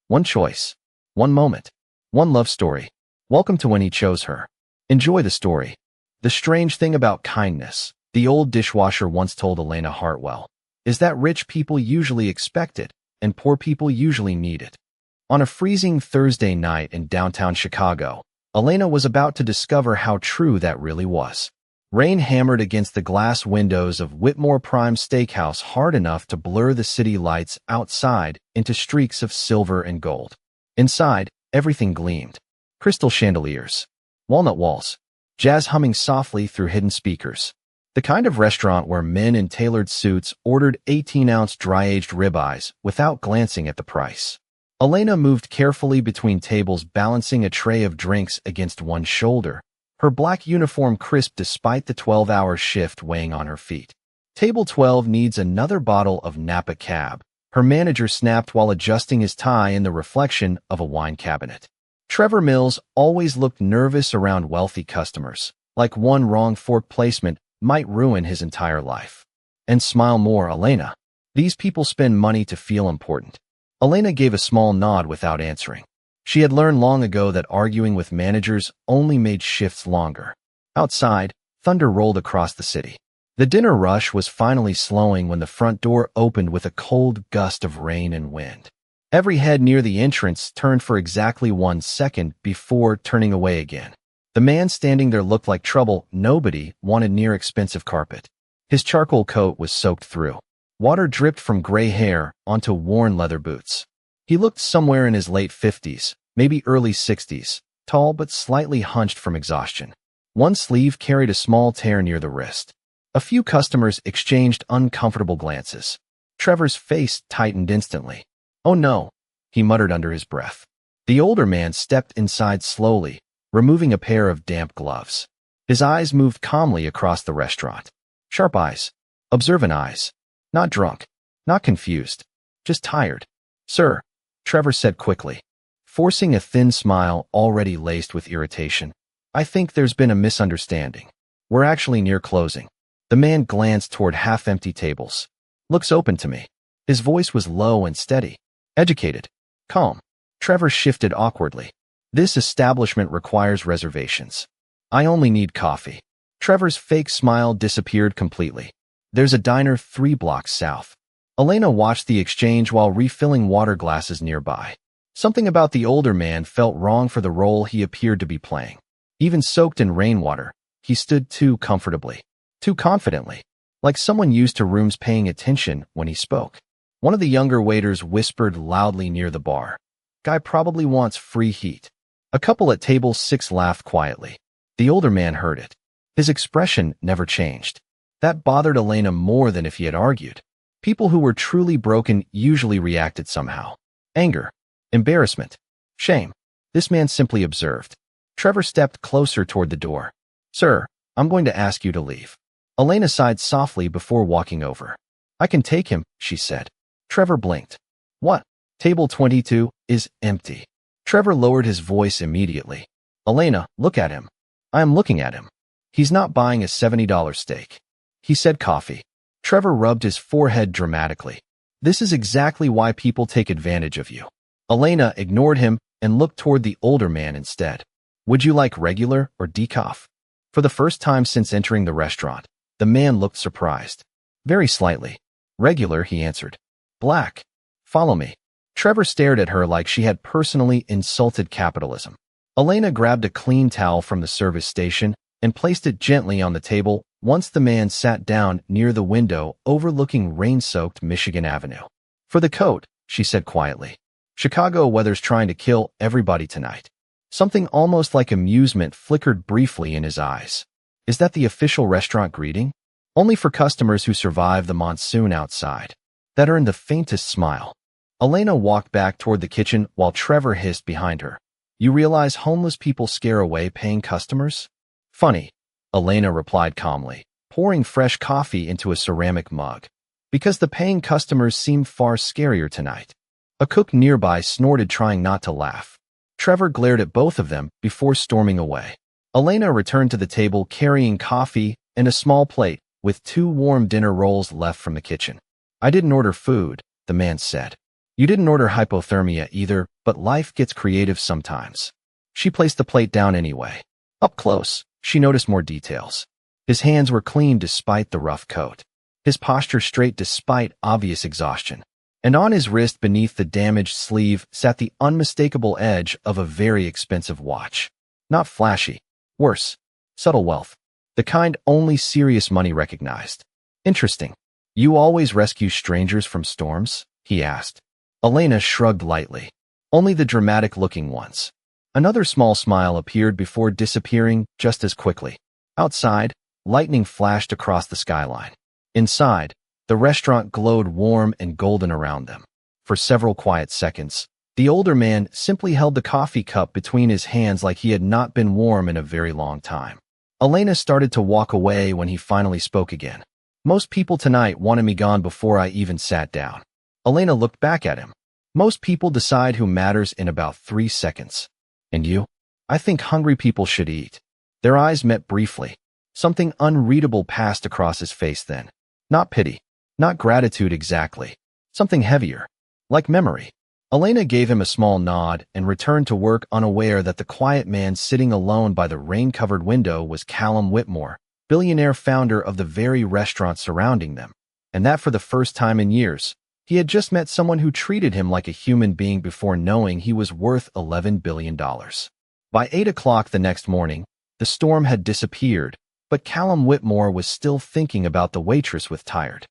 One choice. One moment. One love story. Welcome to When He Chose Her. Enjoy the story. The strange thing about kindness, the old dishwasher once told Elena Hartwell, is that rich people usually expect it, and poor people usually need it. On a freezing Thursday night in downtown Chicago, Elena was about to discover how true that really was. Rain hammered against the glass windows of Whitmore Prime Steakhouse hard enough to blur the city lights outside into streaks of silver and gold. Inside, everything gleamed. Crystal chandeliers, walnut walls, jazz humming softly through hidden speakers. The kind of restaurant where men in tailored suits ordered 18-ounce dry-aged ribeyes without glancing at the price. Elena moved carefully between tables, balancing a tray of drinks against one shoulder, her black uniform crisp despite the 12-hour shift weighing on her feet. Table 12 needs another bottle of Napa Cab, her manager snapped while adjusting his tie in the reflection of a wine cabinet. Trevor Mills always looked nervous around wealthy customers, like one wrong fork placement might ruin his entire life. And smile more, Elena. These people spend money to feel important. Elena gave a small nod without answering. She had learned long ago that arguing with managers only made shifts longer. Outside, thunder rolled across the city. The dinner rush was finally slowing when the front door opened with a cold gust of rain and wind. Every head near the entrance turned for exactly 1 second before turning away again. The man standing there looked like trouble. Nobody wanted near expensive carpet. His charcoal coat was soaked through. Water dripped from gray hair onto worn leather boots. He looked somewhere in his late 50s, maybe early 60s, tall but slightly hunched from exhaustion. One sleeve carried a small tear near the wrist. A few customers exchanged uncomfortable glances. Trevor's face tightened instantly. "Oh no," he muttered under his breath. The older man stepped inside slowly, removing a pair of damp gloves. His eyes moved calmly across the restaurant. Sharp eyes, observant eyes. Not drunk, not confused, just tired. "Sir," Trevor said quickly, forcing a thin smile already laced with irritation, "I think there's been a misunderstanding. We're actually near closing." The man glanced toward half-empty tables. "Looks open to me." His voice was low and steady. Educated. Calm. Trevor shifted awkwardly. "This establishment requires reservations. I only need coffee." Trevor's fake smile disappeared completely. "There's a diner 3 blocks south." Elena watched the exchange while refilling water glasses nearby. Something about the older man felt wrong for the role he appeared to be playing. Even soaked in rainwater, he stood too comfortably, too confidently, like someone used to rooms paying attention when he spoke. One of the younger waiters whispered loudly near the bar, "Guy probably wants free heat." A couple at table 6 laughed quietly. The older man heard it. His expression never changed. That bothered Elena more than if he had argued. People who were truly broken usually reacted somehow. Anger, embarrassment, shame. This man simply observed. Trevor stepped closer toward the door. "Sir, I'm going to ask you to leave." Elena sighed softly before walking over. "I can take him," she said. Trevor blinked. "What?" "Table 22 is empty." Trevor lowered his voice immediately. "Elena, look at him." "I am looking at him. He's not buying a $70 steak." He said coffee. Trevor rubbed his forehead dramatically. "This is exactly why people take advantage of you." Elena ignored him and looked toward the older man instead. "Would you like regular or decaf?" For the first time since entering the restaurant, the man looked surprised. "Very slightly." "Regular," he answered. "Black." "Follow me." Trevor stared at her like she had personally insulted capitalism. Elena grabbed a clean towel from the service station and placed it gently on the table once the man sat down near the window overlooking rain-soaked Michigan Avenue. "For the coat," she said quietly. "Chicago weather's trying to kill everybody tonight." Something almost like amusement flickered briefly in his eyes. "Is that the official restaurant greeting?" "Only for customers who survive the monsoon outside." That earned the faintest smile. Elena walked back toward the kitchen while Trevor hissed behind her. "You realize homeless people scare away paying customers?" "Funny," Elena replied calmly, pouring fresh coffee into a ceramic mug. "Because the paying customers seem far scarier tonight." A cook nearby snorted, trying not to laugh. Trevor glared at both of them before storming away. Elena returned to the table carrying coffee and a small plate with 2 warm dinner rolls left from the kitchen. "I didn't order food," the man said. You didn't order hypothermia either, but life gets creative sometimes. She placed the plate down anyway. Up close, she noticed more details. His hands were clean despite the rough coat. His posture straight despite obvious exhaustion. And on his wrist beneath the damaged sleeve sat the unmistakable edge of a very expensive watch. Not flashy. Worse. Subtle wealth. The kind only serious money recognized. Interesting. You always rescue strangers from storms? He asked. Elena shrugged lightly. Only the dramatic-looking ones. Another small smile appeared before disappearing just as quickly. Outside, lightning flashed across the skyline. Inside, the restaurant glowed warm and golden around them. For several quiet seconds, the older man simply held the coffee cup between his hands like he had not been warm in a very long time. Elena started to walk away when he finally spoke again. Most people tonight wanted me gone before I even sat down. Elena looked back at him. Most people decide who matters in about 3 seconds. And you? I think hungry people should eat. Their eyes met briefly. Something unreadable passed across his face then. Not pity. Not gratitude exactly. Something heavier. Like memory. Elena gave him a small nod and returned to work unaware that the quiet man sitting alone by the rain-covered window was Callum Whitmore, billionaire founder of the very restaurant surrounding them. And that for the first time in years, he had just met someone who treated him like a human being before knowing he was worth $11 billion. By 8 o'clock the next morning, the storm had disappeared, but Callum Whitmore was still thinking about the waitress with tired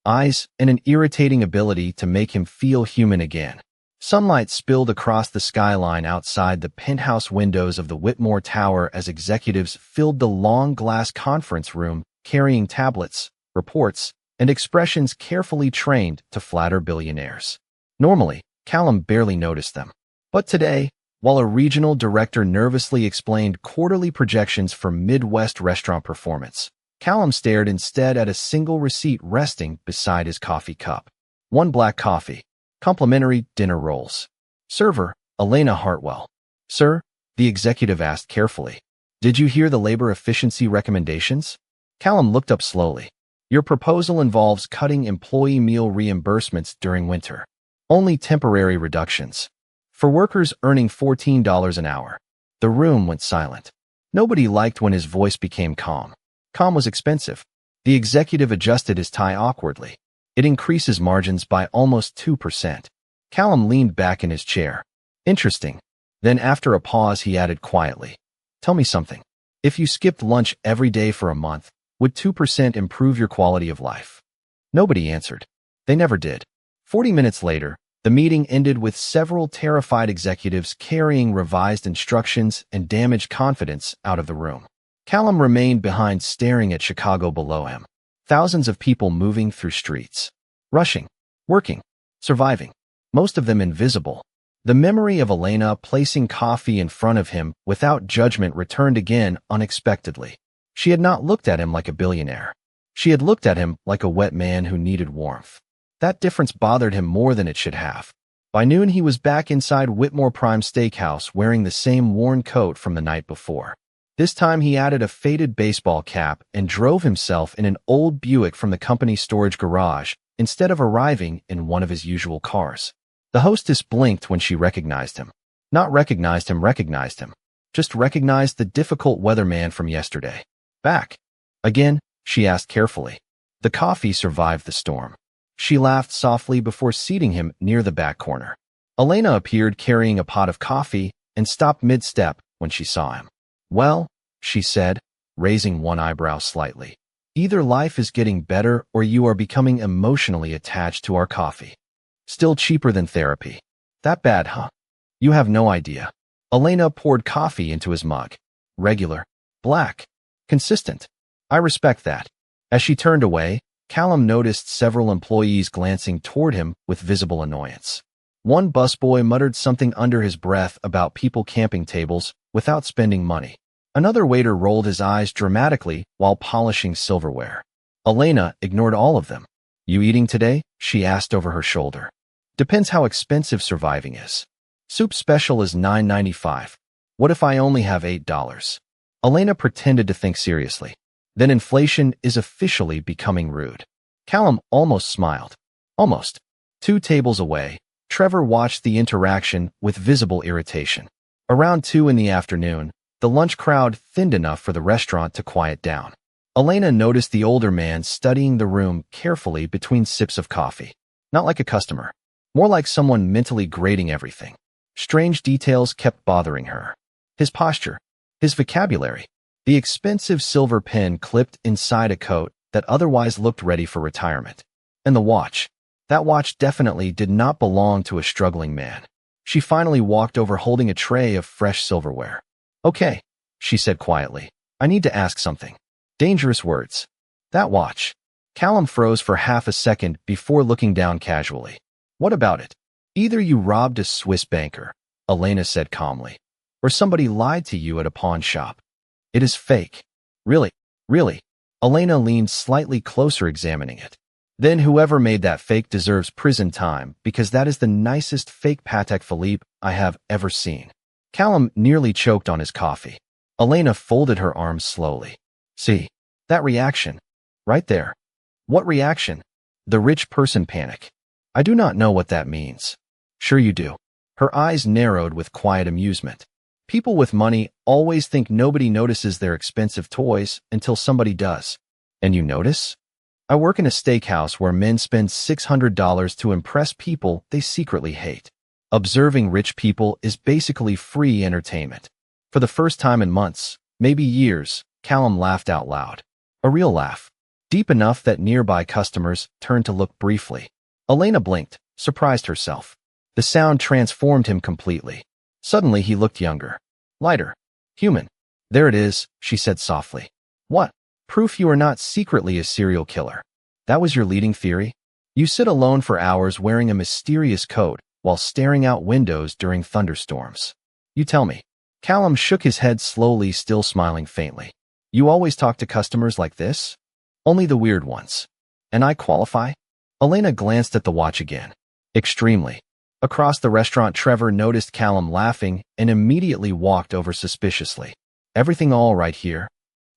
eyes and an irritating ability to make him feel human again. Sunlight spilled across the skyline outside the penthouse windows of the Whitmore Tower as executives filled the long glass conference room, carrying tablets, reports, and expressions carefully trained to flatter billionaires. Normally, Callum barely noticed them. But today, while a regional director nervously explained quarterly projections for Midwest restaurant performance, Callum stared instead at a single receipt resting beside his coffee cup. 1 black coffee. Complimentary dinner rolls. Server, Elena Hartwell. Sir, the executive asked carefully. Did you hear the labor efficiency recommendations? Callum looked up slowly. Your proposal involves cutting employee meal reimbursements during winter. Only temporary reductions. For workers earning $14 an hour. The room went silent. Nobody liked when his voice became calm. Calm was expensive. The executive adjusted his tie awkwardly. It increases margins by almost 2%. Callum leaned back in his chair. Interesting. Then after a pause he added quietly. Tell me something. If you skipped lunch every day for a month, would 2% improve your quality of life? Nobody answered. They never did. 40 minutes later, the meeting ended with several terrified executives carrying revised instructions and damaged confidence out of the room. Callum remained behind staring at Chicago below him. Thousands of people moving through streets. Rushing. Working. Surviving. Most of them invisible. The memory of Elena placing coffee in front of him without judgment returned again unexpectedly. She had not looked at him like a billionaire. She had looked at him like a wet man who needed warmth. That difference bothered him more than it should have. By noon he was back inside Whitmore Prime Steakhouse wearing the same worn coat from the night before. This time he added a faded baseball cap and drove himself in an old Buick from the company's storage garage instead of arriving in one of his usual cars. The hostess blinked when she recognized him. Not recognized him. Just recognized the difficult weatherman from yesterday. Back. Again? She asked carefully. The coffee survived the storm. She laughed softly before seating him near the back corner. Elena appeared carrying a pot of coffee and stopped mid-step when she saw him. Well, she said, raising one eyebrow slightly. Either life is getting better or you are becoming emotionally attached to our coffee. Still cheaper than therapy. That bad, huh? You have no idea. Elena poured coffee into his mug. Regular. Black. Consistent. I respect that. As she turned away, Callum noticed several employees glancing toward him with visible annoyance. One busboy muttered something under his breath about people camping tables without spending money. Another waiter rolled his eyes dramatically while polishing silverware. Elena ignored all of them. You eating today? She asked over her shoulder. Depends how expensive surviving is. Soup special is $9.95. What if I only have $8? Elena pretended to think seriously. Then inflation is officially becoming rude. Callum almost smiled. Almost. 2 tables away, Trevor watched the interaction with visible irritation. Around 2 in the afternoon, the lunch crowd thinned enough for the restaurant to quiet down. Elena noticed the older man studying the room carefully between sips of coffee. Not like a customer, more like someone mentally grading everything. Strange details kept bothering her. His posture, his vocabulary, the expensive silver pen clipped inside a coat that otherwise looked ready for retirement. And the watch. That watch definitely did not belong to a struggling man. She finally walked over holding a tray of fresh silverware. "Okay," she said quietly. "I need to ask something." Dangerous words. That watch. Callum froze for half a second before looking down casually. "What about it?" "Either you robbed a Swiss banker," Elena said calmly, "or somebody lied to you at a pawn shop. It is fake." "Really? Really?" Elena leaned slightly closer, examining it. "Then whoever made that fake deserves prison time, because that is the nicest fake Patek Philippe I have ever seen." Callum nearly choked on his coffee. Elena folded her arms slowly. "See? That reaction? Right there." "What reaction?" "The rich person panic." "I do not know what that means." "Sure you do." Her eyes narrowed with quiet amusement. "People with money always think nobody notices their expensive toys until somebody does. And you notice? I work in a steakhouse where men spend $600 to impress people they secretly hate. Observing rich people is basically free entertainment." For the first time in months, maybe years, Callum laughed out loud. A real laugh. Deep enough that nearby customers turned to look briefly. Elena blinked, surprised herself. The sound transformed him completely. Suddenly he looked younger. Lighter. Human. "There it is," she said softly. "What? Proof you are not secretly a serial killer. That was your leading theory? You sit alone for hours wearing a mysterious coat while staring out windows during thunderstorms. You tell me." Callum shook his head slowly, still smiling faintly. "You always talk to customers like this?" "Only the weird ones." "And I qualify?" Elena glanced at the watch again. "Extremely." Across the restaurant, Trevor noticed Callum laughing and immediately walked over suspiciously. "Everything all right here?"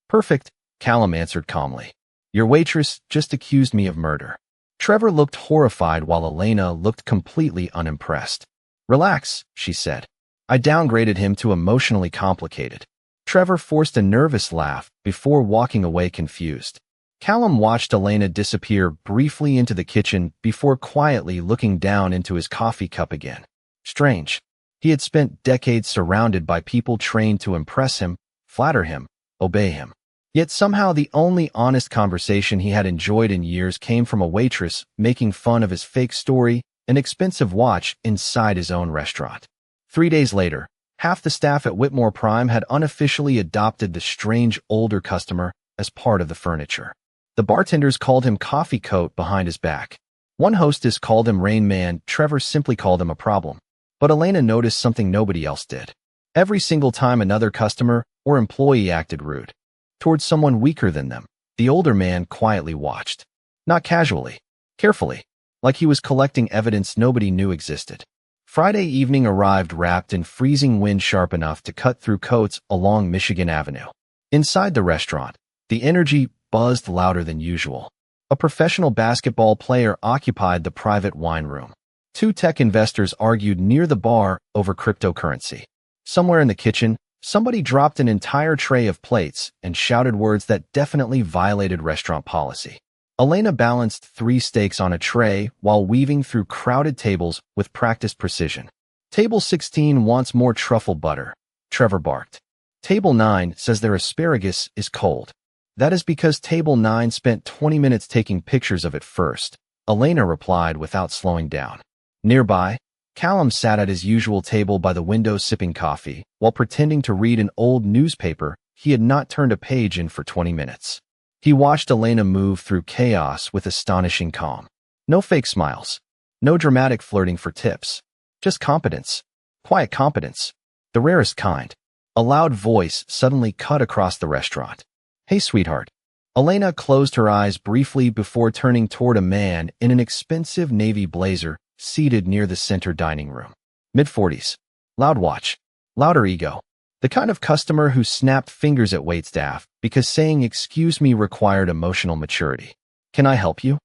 "Perfect," Callum answered calmly. "Your waitress just accused me of murder." Trevor looked horrified while Elena looked completely unimpressed. "Relax," she said. "I downgraded him to emotionally complicated." Trevor forced a nervous laugh before walking away confused. Callum watched Elena disappear briefly into the kitchen before quietly looking down into his coffee cup again. Strange. He had spent decades surrounded by people trained to impress him, flatter him, obey him. Yet somehow the only honest conversation he had enjoyed in years came from a waitress making fun of his fake story, an expensive watch inside his own restaurant. 3 days later, half the staff at Whitmore Prime had unofficially adopted the strange older customer as part of the furniture. The bartenders called him Coffee Coat behind his back. One hostess called him Rain Man. Trevor simply called him a problem. But Elena noticed something nobody else did. Every single time another customer or employee acted rude towards someone weaker than them, the older man quietly watched. Not casually, carefully, like he was collecting evidence nobody knew existed. Friday evening arrived wrapped in freezing wind sharp enough to cut through coats along Michigan Avenue. Inside the restaurant, the energy buzzed louder than usual. A professional basketball player occupied the private wine room. 2 tech investors argued near the bar over cryptocurrency. Somewhere in the kitchen, somebody dropped an entire tray of plates and shouted words that definitely violated restaurant policy. Elena balanced 3 steaks on a tray while weaving through crowded tables with practiced precision. "Table 16 wants more truffle butter," Trevor barked. "Table 9 says their asparagus is cold." "That is because Table 9 spent 20 minutes taking pictures of it first," Elena replied without slowing down. Nearby, Callum sat at his usual table by the window sipping coffee while pretending to read an old newspaper he had not turned a page in for 20 minutes. He watched Elena move through chaos with astonishing calm. No fake smiles. No dramatic flirting for tips. Just competence. Quiet competence. The rarest kind. A loud voice suddenly cut across the restaurant. "Hey, sweetheart." Elena closed her eyes briefly before turning toward a man in an expensive navy blazer seated near the center dining room. Mid-40s. Loud watch. Louder ego. The kind of customer who snapped fingers at waitstaff because saying "excuse me" required emotional maturity. "Can I help you?"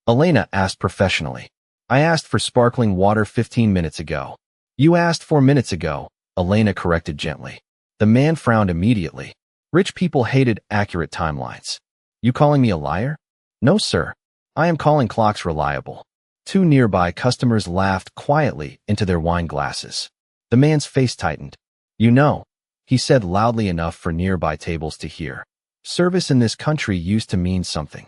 Elena asked professionally. I asked for sparkling water 15 minutes ago. You asked 4 minutes ago, Elena corrected gently. The man frowned immediately. Rich people hated accurate timelines. You calling me a liar? No, sir. I am calling clocks reliable. Two nearby customers laughed quietly into their wine glasses. The man's face tightened. You know, he said loudly enough for nearby tables to hear. Service in this country used to mean something.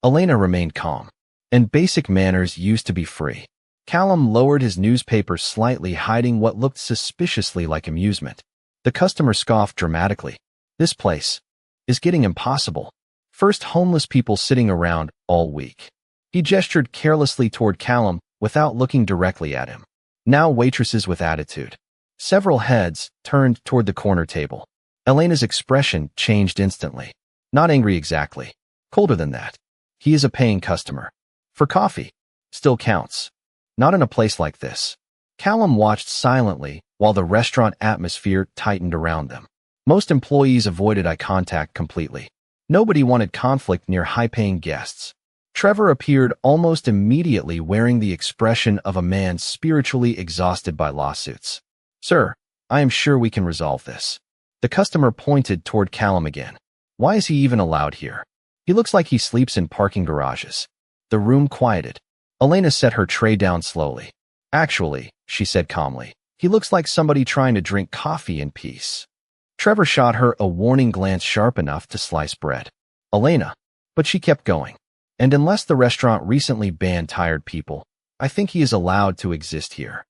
Elena remained calm. And basic manners used to be free. Callum lowered his newspaper slightly, hiding what looked suspiciously like amusement. The customer scoffed dramatically. This place is getting impossible. First homeless people sitting around all week. He gestured carelessly toward Callum without looking directly at him. Now waitresses with attitude. Several heads turned toward the corner table. Elena's expression changed instantly. Not angry exactly. Colder than that. He is a paying customer. For coffee. Still counts. Not in a place like this. Callum watched silently while the restaurant atmosphere tightened around them. Most employees avoided eye contact completely. Nobody wanted conflict near high-paying guests. Trevor appeared almost immediately, wearing the expression of a man spiritually exhausted by lawsuits. Sir, I am sure we can resolve this. The customer pointed toward Callum again. Why is he even allowed here? He looks like he sleeps in parking garages. The room quieted. Elena set her tray down slowly. Actually, she said calmly, he looks like somebody trying to drink coffee in peace. Trevor shot her a warning glance sharp enough to slice bread. Elena. But she kept going. And unless the restaurant recently banned tired people, I think he is allowed to exist here.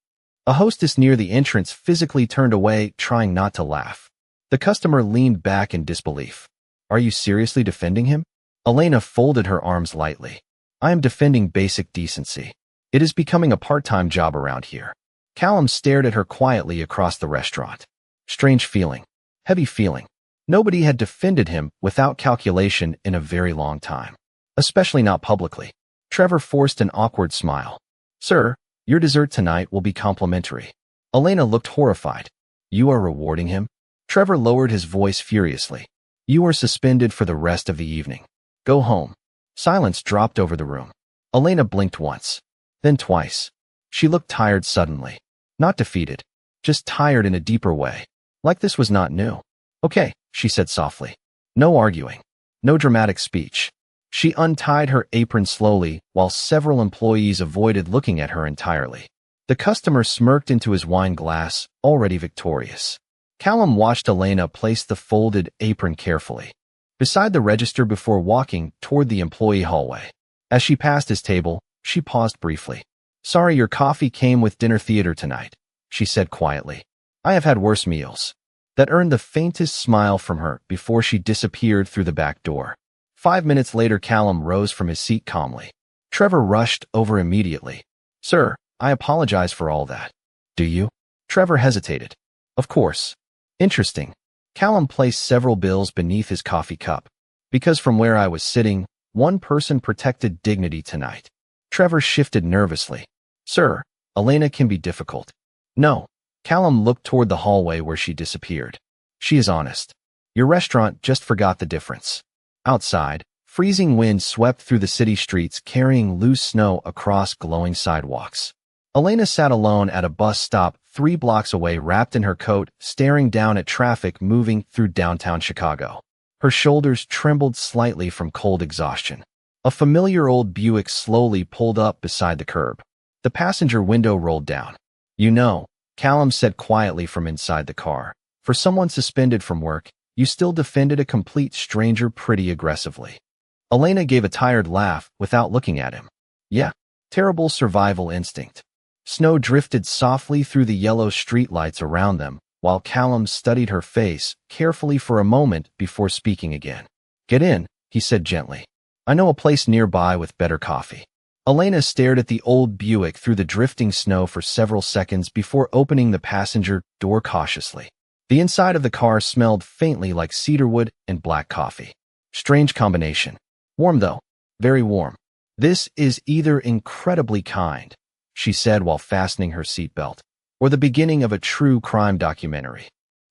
A hostess near the entrance physically turned away, trying not to laugh. The customer leaned back in disbelief. Are you seriously defending him? Elena folded her arms lightly. I am defending basic decency. It is becoming a part-time job around here. Callum stared at her quietly across the restaurant. Strange feeling. Heavy feeling. Nobody had defended him without calculation in a very long time. Especially not publicly. Trevor forced an awkward smile. Sir, your dessert tonight will be complimentary. Elena looked horrified. You are rewarding him? Trevor lowered his voice furiously. You are suspended for the rest of the evening. Go home. Silence dropped over the room. Elena blinked once. Then twice. She looked tired suddenly. Not defeated. Just tired in a deeper way. Like this was not new. Okay, she said softly. No arguing. No dramatic speech. She untied her apron slowly while several employees avoided looking at her entirely. The customer smirked into his wine glass, already victorious. Callum watched Elena place the folded apron carefully beside the register before walking toward the employee hallway. As she passed his table, she paused briefly. Sorry your coffee came with dinner theater tonight, she said quietly. I have had worse meals. That earned the faintest smile from her before she disappeared through the back door. 5 minutes later, Callum rose from his seat calmly. Trevor rushed over immediately. Sir, I apologize for all that. Do you? Trevor hesitated. Of course. Interesting. Callum placed several bills beneath his coffee cup. Because from where I was sitting, one person protected dignity tonight. Trevor shifted nervously. Sir, Elena can be difficult. No. Callum looked toward the hallway where she disappeared. She is honest. Your restaurant just forgot the difference. Outside, freezing wind swept through the city streets carrying loose snow across glowing sidewalks. Elena sat alone at a bus stop 3 blocks away, wrapped in her coat, staring down at traffic moving through downtown Chicago. Her shoulders trembled slightly from cold exhaustion. A familiar old Buick slowly pulled up beside the curb. The passenger window rolled down. You know, Callum said quietly from inside the car, for someone suspended from work, you still defended a complete stranger pretty aggressively. Elena gave a tired laugh without looking at him. Yeah, terrible survival instinct. Snow drifted softly through the yellow streetlights around them, while Callum studied her face carefully for a moment before speaking again. Get in, he said gently. I know a place nearby with better coffee. Elena stared at the old Buick through the drifting snow for several seconds before opening the passenger door cautiously. The inside of the car smelled faintly like cedarwood and black coffee. Strange combination. Warm though. Very warm. This is either incredibly kind, she said while fastening her seatbelt, or the beginning of a true crime documentary.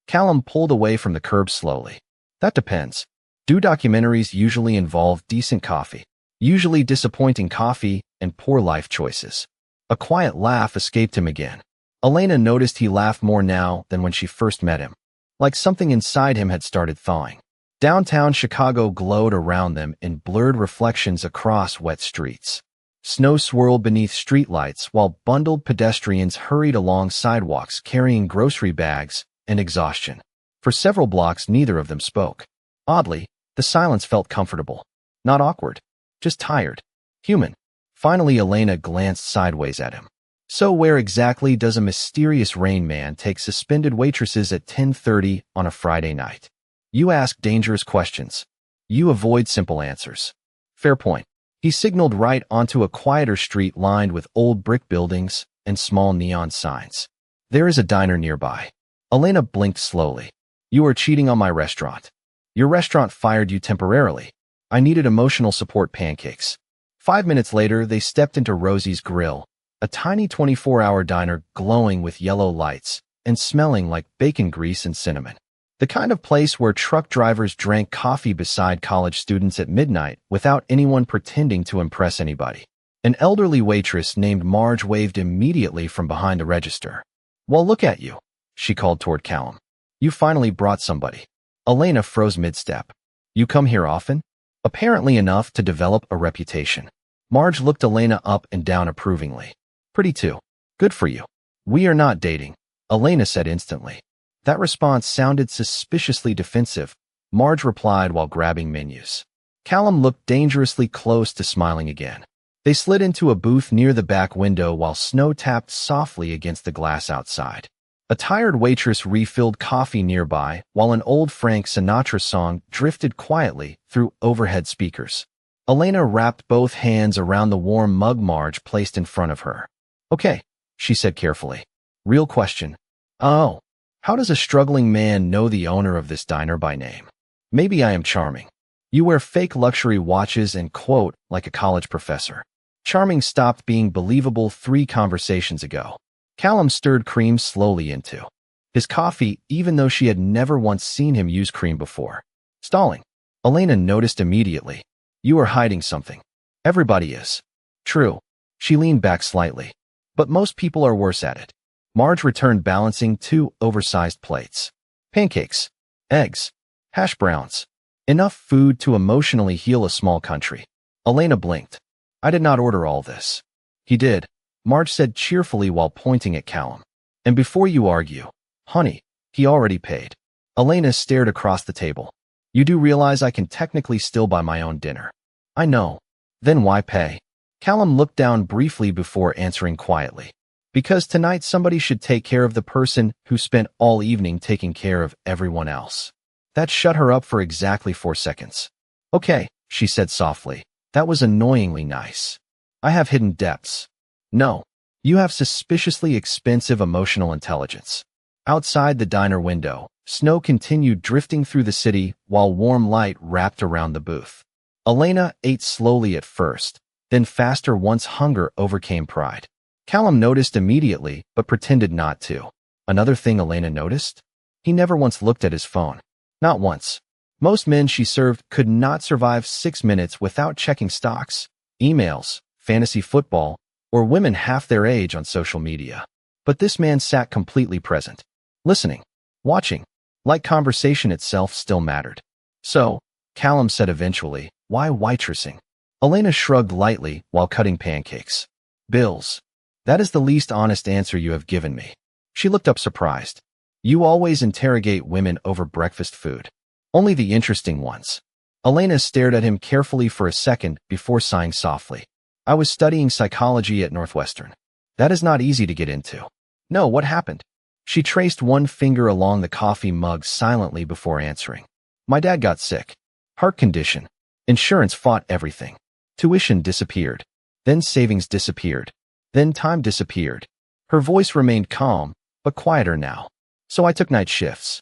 Callum pulled away from the curb slowly. That depends. Do documentaries usually involve decent coffee? Usually disappointing coffee and poor life choices. A quiet laugh escaped him again. Elena noticed he laughed more now than when she first met him, like something inside him had started thawing. Downtown Chicago glowed around them in blurred reflections across wet streets. Snow swirled beneath streetlights while bundled pedestrians hurried along sidewalks carrying grocery bags and exhaustion. For several blocks, neither of them spoke. Oddly, the silence felt comfortable. Not awkward, just tired. Human. Finally, Elena glanced sideways at him. So where exactly does a mysterious Rain Man take suspended waitresses at 10:30 on a Friday night? You ask dangerous questions. You avoid simple answers. Fair point. He signaled right onto a quieter street lined with old brick buildings and small neon signs. There is a diner nearby. Elena blinked slowly. You are cheating on my restaurant. Your restaurant fired you temporarily. I needed emotional support pancakes. 5 minutes later, they stepped into Rosie's Grill, a tiny 24-hour diner glowing with yellow lights and smelling like bacon grease and cinnamon. The kind of place where truck drivers drank coffee beside college students at midnight without anyone pretending to impress anybody. An elderly waitress named Marge waved immediately from behind the register. Well, look at you, she called toward Callum. You finally brought somebody. Elena froze mid-step. You come here often? Apparently enough to develop a reputation. Marge looked Elena up and down approvingly. Pretty too. Good for you. We are not dating, Elena said instantly. That response sounded suspiciously defensive, Marge replied while grabbing menus. Callum looked dangerously close to smiling again. They slid into a booth near the back window while snow tapped softly against the glass outside. A tired waitress refilled coffee nearby while an old Frank Sinatra song drifted quietly through overhead speakers. Elena wrapped both hands around the warm mug Marge placed in front of her. Okay, she said carefully. Real question. Oh. How does a struggling man know the owner of this diner by name? Maybe I am charming. You wear fake luxury watches and quote like a college professor. Charming stopped being believable 3 conversations ago. Callum stirred cream slowly into his coffee, even though she had never once seen him use cream before. Stalling. Elena noticed immediately. You are hiding something. Everybody is. True. She leaned back slightly. But most people are worse at it. Marge returned balancing 2 oversized plates. Pancakes, eggs, hash browns. Enough food to emotionally heal a small country. Elena blinked. I did not order all this. He did, Marge said cheerfully while pointing at Callum. And before you argue, honey, he already paid. Elena stared across the table. You do realize I can technically still buy my own dinner. I know. Then why pay? Callum looked down briefly before answering quietly. Because tonight somebody should take care of the person who spent all evening taking care of everyone else. That shut her up for exactly 4 seconds. Okay, she said softly. That was annoyingly nice. I have hidden depths. No. You have suspiciously expensive emotional intelligence. Outside the diner window, snow continued drifting through the city while warm light wrapped around the booth. Elena ate slowly at first, then faster once hunger overcame pride. Callum noticed immediately, but pretended not to. Another thing Elena noticed? He never once looked at his phone. Not once. Most men she served could not survive 6 minutes without checking stocks, emails, fantasy football, or women half their age on social media. But this man sat completely present. Listening. Watching. Like conversation itself still mattered. So, Callum said eventually, why waitressing? Elena shrugged lightly while cutting pancakes. Bills. That is the least honest answer you have given me. She looked up surprised. You always interrogate women over breakfast food. Only the interesting ones. Elena stared at him carefully for a second before sighing softly. I was studying psychology at Northwestern. That is not easy to get into. No, what happened? She traced one finger along the coffee mug silently before answering. My dad got sick. Heart condition. Insurance fought everything. Tuition disappeared. Then savings disappeared. Then time disappeared. Her voice remained calm, but quieter now. So I took night shifts.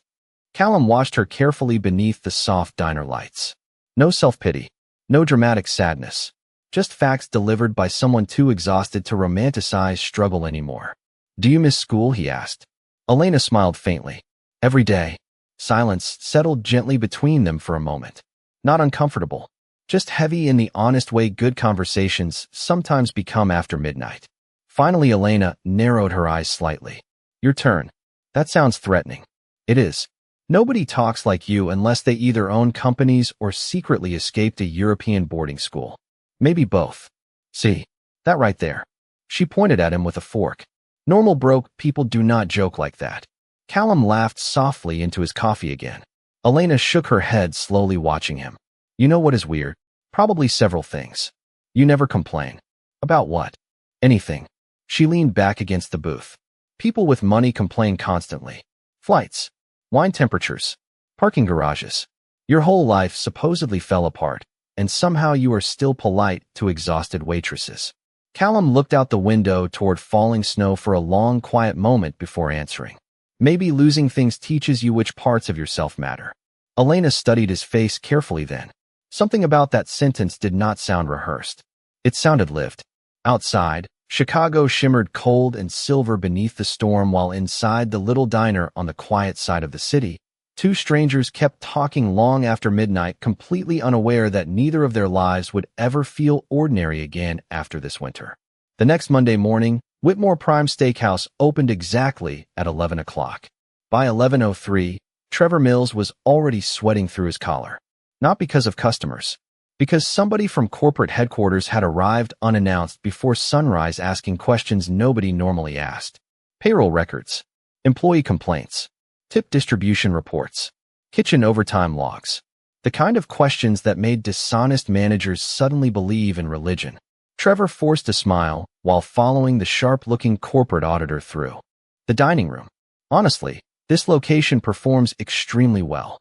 Callum watched her carefully beneath the soft diner lights. No self-pity. No dramatic sadness. Just facts delivered by someone too exhausted to romanticize struggle anymore. Do you miss school? He asked. Elena smiled faintly. Every day. Silence settled gently between them for a moment. Not uncomfortable. Just heavy in the honest way good conversations sometimes become after midnight. Finally, Elena narrowed her eyes slightly. Your turn. That sounds threatening. It is. Nobody talks like you unless they either own companies or secretly escaped a European boarding school. Maybe both. See, that right there. She pointed at him with a fork. Normal broke people do not joke like that. Callum laughed softly into his coffee again. Elena shook her head, slowly watching him. You know what is weird? Probably several things. You never complain. About what? Anything. She leaned back against the booth. People with money complain constantly. Flights. Wine temperatures. Parking garages. Your whole life supposedly fell apart, and somehow you are still polite to exhausted waitresses. Callum looked out the window toward falling snow for a long, quiet moment before answering. Maybe losing things teaches you which parts of yourself matter. Elena studied his face carefully then. Something about that sentence did not sound rehearsed. It sounded lived. Outside, Chicago shimmered cold and silver beneath the storm, while inside the little diner on the quiet side of the city, two strangers kept talking long after midnight, completely unaware that neither of their lives would ever feel ordinary again after this winter. The next Monday morning, Whitmore Prime Steakhouse opened exactly at 11 o'clock. By 11:03, Trevor Mills was already sweating through his collar. Not because of customers. Because somebody from corporate headquarters had arrived unannounced before sunrise, asking questions nobody normally asked. Payroll records, employee complaints, tip distribution reports, kitchen overtime logs. The kind of questions that made dishonest managers suddenly believe in religion. Trevor forced a smile while following the sharp-looking corporate auditor through the dining room. Honestly, this location performs extremely well.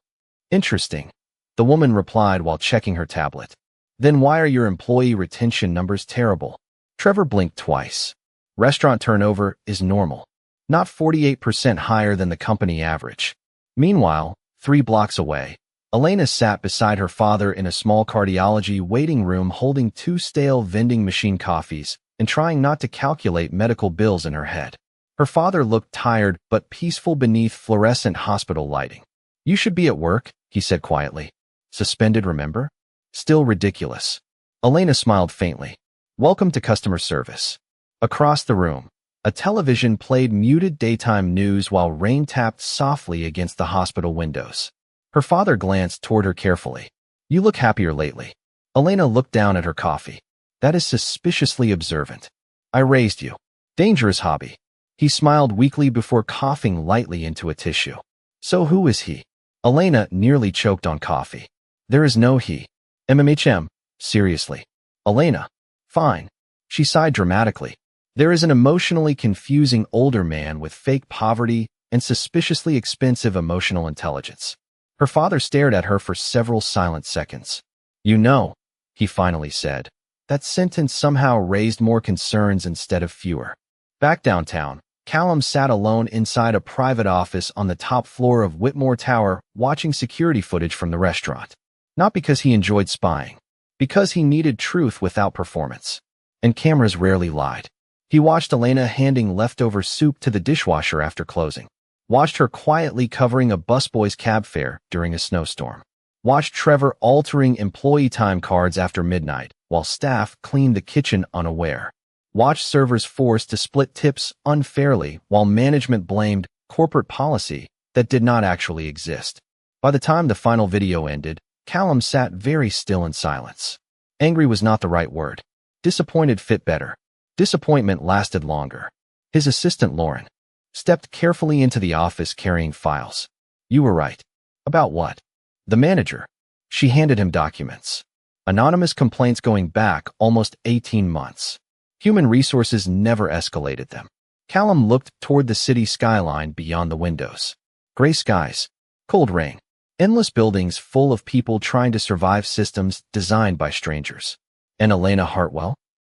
Interesting, the woman replied while checking her tablet. Then why are your employee retention numbers terrible? Trevor blinked twice. Restaurant turnover is normal, not 48% higher than the company average. Meanwhile, 3 blocks away, Elena sat beside her father in a small cardiology waiting room, holding 2 stale vending machine coffees and trying not to calculate medical bills in her head. Her father looked tired but peaceful beneath fluorescent hospital lighting. You should be at work, he said quietly. Suspended, remember? Still ridiculous. Elena smiled faintly. Welcome to customer service. Across the room, a television played muted daytime news while rain tapped softly against the hospital windows. Her father glanced toward her carefully. You look happier lately. Elena looked down at her coffee. That is suspiciously observant. I raised you. Dangerous hobby. He smiled weakly before coughing lightly into a tissue. So who is he? Elena nearly choked on coffee. There is no he. MMHM. Seriously. Elena. Fine. She sighed dramatically. There is an emotionally confusing older man with fake poverty and suspiciously expensive emotional intelligence. Her father stared at her for several silent seconds. You know, he finally said. That sentence somehow raised more concerns instead of fewer. Back downtown, Callum sat alone inside a private office on the top floor of Whitmore Tower, watching security footage from the restaurant. Not because he enjoyed spying, because he needed truth without performance. And cameras rarely lied. He watched Elena handing leftover soup to the dishwasher after closing. Watched her quietly covering a busboy's cab fare during a snowstorm. Watched Trevor altering employee time cards after midnight, while staff cleaned the kitchen unaware. Watched servers forced to split tips unfairly while management blamed corporate policy that did not actually exist. By the time the final video ended, Callum sat very still in silence. Angry was not the right word. Disappointed fit better. Disappointment lasted longer. His assistant, Lauren, stepped carefully into the office carrying files. You were right. About what? The manager. She handed him documents. Anonymous complaints going back almost 18 months. Human resources never escalated them. Callum looked toward the city skyline beyond the windows. Gray skies. Cold rain. Endless buildings full of people trying to survive systems designed by strangers. And Elena Hartwell?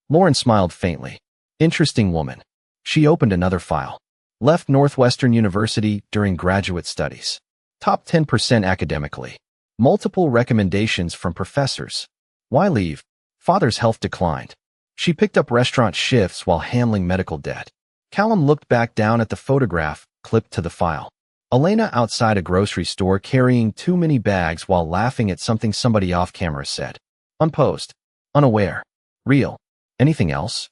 Lauren smiled faintly. Interesting woman. She opened another file. Left Northwestern University during graduate studies. Top 10% academically. Multiple recommendations from professors. Why leave? Father's health declined. She picked up restaurant shifts while handling medical debt. Callum looked back down at the photograph clipped to the file. Elena outside a grocery store carrying too many bags while laughing at something somebody off camera said. Unposed. Unaware. Real. Anything else?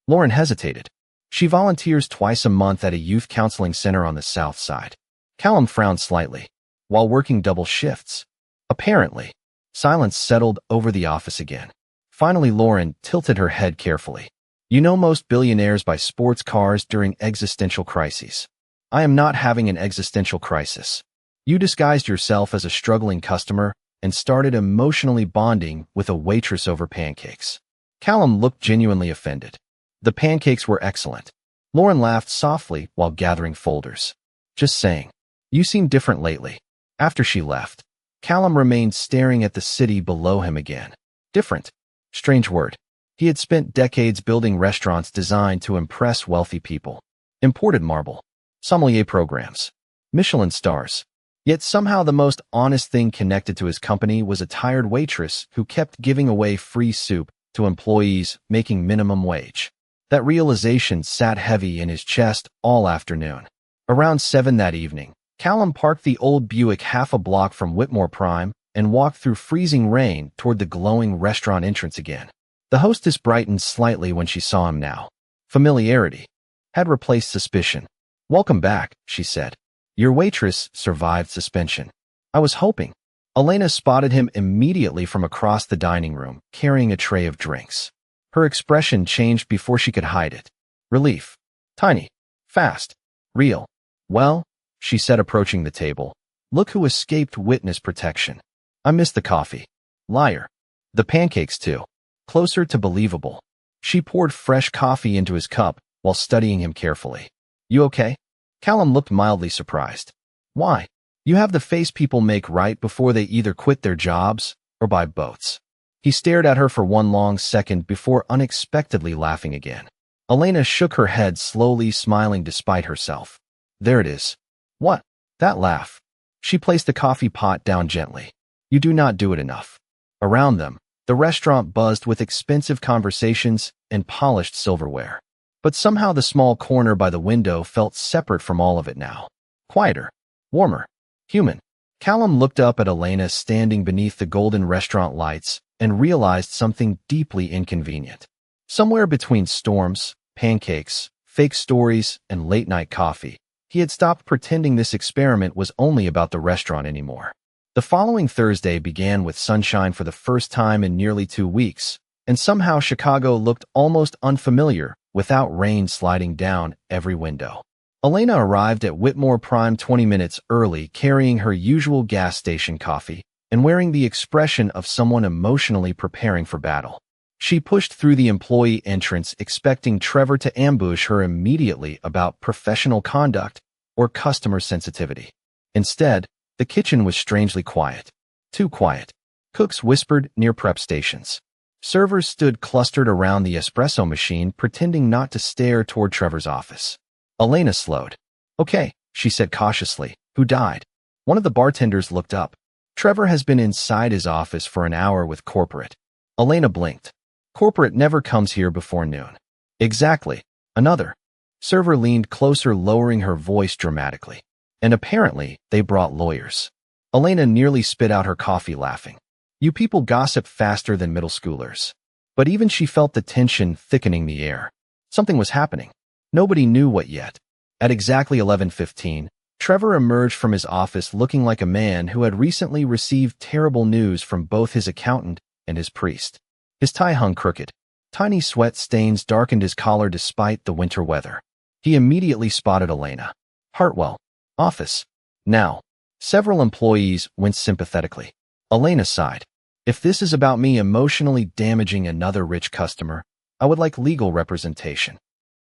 Lauren hesitated. She volunteers twice a month at a youth counseling center on the south side. Callum frowned slightly. While working double shifts. Apparently. Silence settled over the office again. Finally, Lauren tilted her head carefully. You know most billionaires buy sports cars during existential crises. I am not having an existential crisis. You disguised yourself as a struggling customer and started emotionally bonding with a waitress over pancakes. Callum looked genuinely offended. The pancakes were excellent. Lauren laughed softly while gathering folders. Just saying. You seem different lately. After she left, Callum remained staring at the city below him again. Different. Strange word. He had spent decades building restaurants designed to impress wealthy people. Imported marble. Sommelier programs. Michelin stars. Yet somehow the most honest thing connected to his company was a tired waitress who kept giving away free soup to employees making minimum wage. That realization sat heavy in his chest all afternoon. Around 7 that evening, Callum parked the old Buick half a block from Whitmore Prime and walked through freezing rain toward the glowing restaurant entrance again. The hostess brightened slightly when she saw him now. Familiarity had replaced suspicion. Welcome back, she said. Your waitress survived suspension. I was hoping. Elena spotted him immediately from across the dining room, carrying a tray of drinks. Her expression changed before she could hide it. Relief. Tiny. Fast. Real. Well, she said, approaching the table. Look who escaped witness protection. I missed the coffee. Liar. The pancakes too. Closer to believable. She poured fresh coffee into his cup while studying him carefully. You okay? Callum looked mildly surprised. Why? You have the face people make right before they either quit their jobs or buy boats. He stared at her for one long second before unexpectedly laughing again. Elena shook her head slowly, smiling despite herself. There it is. What? That laugh. She placed the coffee pot down gently. You do not do it enough. Around them, the restaurant buzzed with expensive conversations and polished silverware. But somehow the small corner by the window felt separate from all of it now. Quieter. Warmer. Human. Callum looked up at Elena standing beneath the golden restaurant lights and realized something deeply inconvenient. Somewhere between storms, pancakes, fake stories, and late-night coffee, he had stopped pretending this experiment was only about the restaurant anymore. The following Thursday began with sunshine for the first time in nearly 2 weeks, and somehow Chicago looked almost unfamiliar without rain sliding down every window. Elena arrived at Whitmore Prime 20 minutes early, carrying her usual gas station coffee and wearing the expression of someone emotionally preparing for battle. She pushed through the employee entrance, expecting Trevor to ambush her immediately about professional conduct or customer sensitivity. Instead, the kitchen was strangely quiet. Too quiet. Cooks whispered near prep stations. Servers stood clustered around the espresso machine, pretending not to stare toward Trevor's office. Elena slowed. Okay, she said cautiously. Who died? One of the bartenders looked up. Trevor has been inside his office for an hour with corporate. Elena blinked. Corporate never comes here before noon. Exactly. Another. Server leaned closer, lowering her voice dramatically. And apparently, they brought lawyers. Elena nearly spit out her coffee, laughing. You people gossip faster than middle schoolers. But even she felt the tension thickening the air. Something was happening. Nobody knew what yet. At exactly 11:15, Trevor emerged from his office looking like a man who had recently received terrible news from both his accountant and his priest. His tie hung crooked. Tiny sweat stains darkened his collar despite the winter weather. He immediately spotted Elena. Hartwell. Office. Now. Several employees winced sympathetically. Elena sighed. If this is about me emotionally damaging another rich customer, I would like legal representation.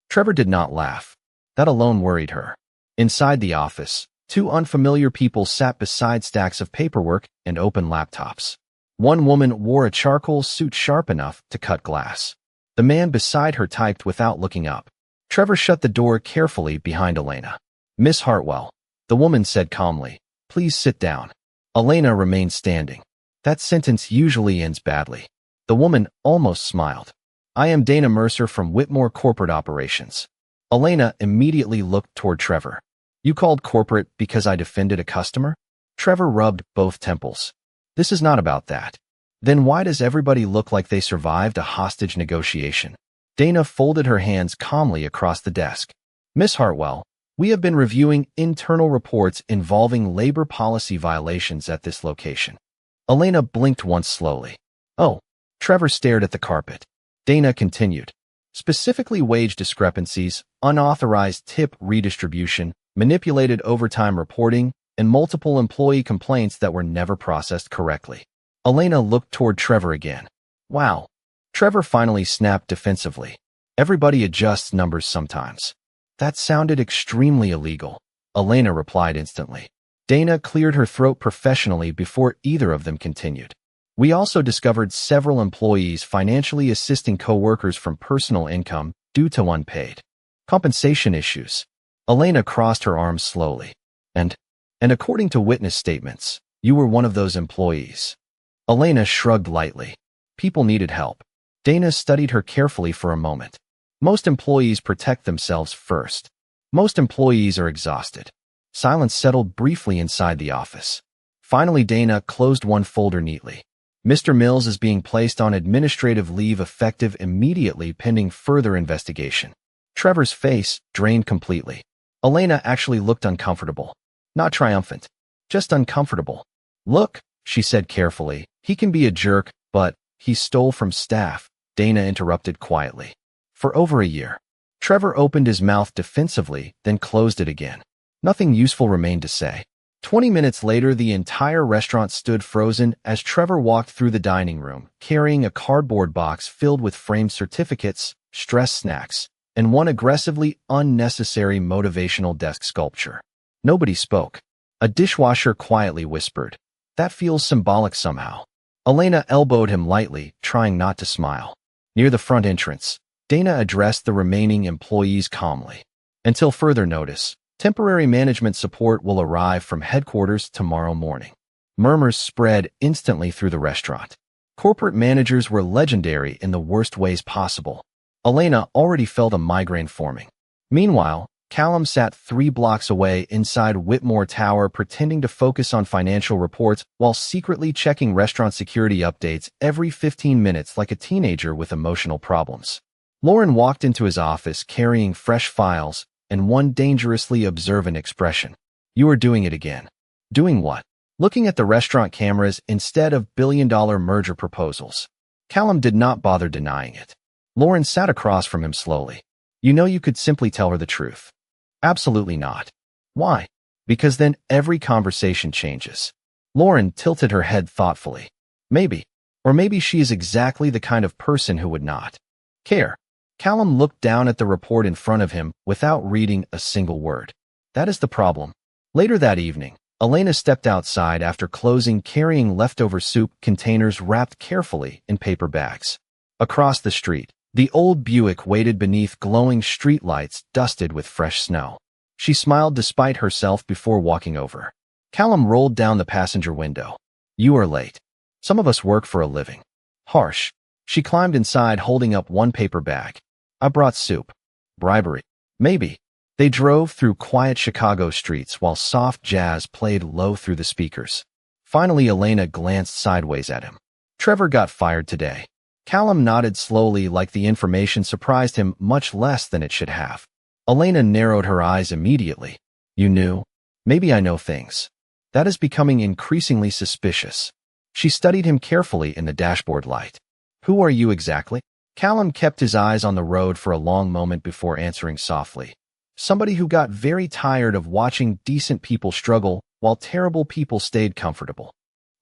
Trevor did not laugh. That alone worried her. Inside the office, 2 unfamiliar people sat beside stacks of paperwork and open laptops. One woman wore a charcoal suit sharp enough to cut glass. The man beside her typed without looking up. Trevor shut the door carefully behind Elena. Miss Hartwell, the woman said calmly, please sit down. Elena remained standing. That sentence usually ends badly. The woman almost smiled. I am Dana Mercer from Whitmore Corporate Operations. Elena immediately looked toward Trevor. You called corporate because I defended a customer? Trevor rubbed both temples. This is not about that. Then why does everybody look like they survived a hostage negotiation? Dana folded her hands calmly across the desk. Miss Hartwell, we have been reviewing internal reports involving labor policy violations at this location. Elena blinked once slowly. Oh. Trevor stared at the carpet. Dana continued. Specifically wage discrepancies, unauthorized tip redistribution, manipulated overtime reporting, and multiple employee complaints that were never processed correctly. Elena looked toward Trevor again. Wow. Trevor finally snapped defensively. Everybody adjusts numbers sometimes. That sounded extremely illegal. Elena replied instantly. Dana cleared her throat professionally before either of them continued. We also discovered several employees financially assisting co-workers from personal income due to unpaid compensation issues. Elena crossed her arms slowly. And according to witness statements, you were one of those employees. Elena shrugged lightly. People needed help. Dana studied her carefully for a moment. Most employees protect themselves first. Most employees are exhausted. Silence settled briefly inside the office. Finally, Dana closed one folder neatly. Mr. Mills is being placed on administrative leave effective immediately pending further investigation. Trevor's face drained completely. Elena actually looked uncomfortable. Not triumphant. Just uncomfortable. Look, she said carefully, he can be a jerk, but he stole from staff, Dana interrupted quietly. For over a year. Trevor opened his mouth defensively, then closed it again. Nothing useful remained to say. 20 minutes later, the entire restaurant stood frozen as Trevor walked through the dining room, carrying a cardboard box filled with framed certificates, stress snacks, and one aggressively unnecessary motivational desk sculpture. Nobody spoke. A dishwasher quietly whispered, "That feels symbolic somehow." Elena elbowed him lightly, trying not to smile. Near the front entrance, Dana addressed the remaining employees calmly. Until further notice, temporary management support will arrive from headquarters tomorrow morning. Murmurs spread instantly through the restaurant. Corporate managers were legendary in the worst ways possible. Elena already felt a migraine forming. Meanwhile, Callum sat 3 blocks away inside Whitmore Tower pretending to focus on financial reports while secretly checking restaurant security updates every 15 minutes like a teenager with emotional problems. Lauren walked into his office carrying fresh files and one dangerously observant expression. You are doing it again. Doing what? Looking at the restaurant cameras instead of billion-dollar merger proposals. Callum did not bother denying it. Lauren sat across from him slowly. You know you could simply tell her the truth. Absolutely not. Why? Because then every conversation changes. Lauren tilted her head thoughtfully. Maybe. Or maybe she is exactly the kind of person who would not care. Callum looked down at the report in front of him without reading a single word. That is the problem. Later that evening, Elena stepped outside after closing carrying leftover soup containers wrapped carefully in paper bags. Across the street, the old Buick waited beneath glowing streetlights dusted with fresh snow. She smiled despite herself before walking over. Callum rolled down the passenger window. You are late. Some of us work for a living. Harsh. She climbed inside holding up one paper bag. I brought soup. Bribery. Maybe. They drove through quiet Chicago streets while soft jazz played low through the speakers. Finally, Elena glanced sideways at him. Trevor got fired today. Callum nodded slowly like the information surprised him much less than it should have. Elena narrowed her eyes immediately. You knew? Maybe I know things. That is becoming increasingly suspicious. She studied him carefully in the dashboard light. Who are you exactly? Callum kept his eyes on the road for a long moment before answering softly. Somebody who got very tired of watching decent people struggle while terrible people stayed comfortable.